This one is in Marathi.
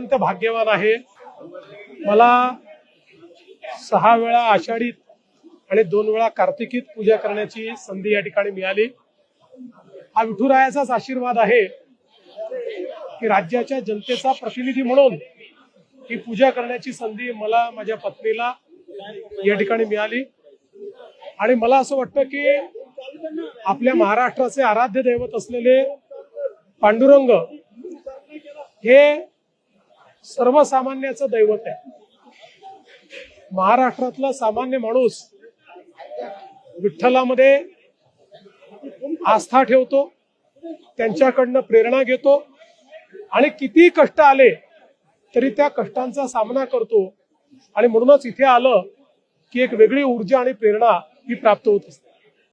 अत्यंत भाग्यवान आहे। मला 6 वेळा आषाढीत आणि 2 वेळा कार्तिकीत पूजा करण्याची संधी या ठिकाणी मिळाली। हा विठुरायाचाच आशीर्वाद आहे की राज्याच्या जनतेचा प्रतिनिधी म्हणून ही पूजा करण्याची संधी मला, माझ्या पत्नीला या ठिकाणी मिळाली। आणि मला असं वाटतं की आपल्या महाराष्ट्राचे आराध्य दैवत असलेले पांडुरंग हे सर्वसामान्याचं दैवत आहे। महाराष्ट्रातला सामान्य माणूस विठ्ठलामध्ये आस्था ठेवतो, त्यांच्याकडनं प्रेरणा घेतो आणि किती कष्ट आले तरी त्या कष्टांचा सामना करतो। आणि म्हणूनच इथे आलं की एक वेगळी ऊर्जा आणि प्रेरणा ही प्राप्त होत असते।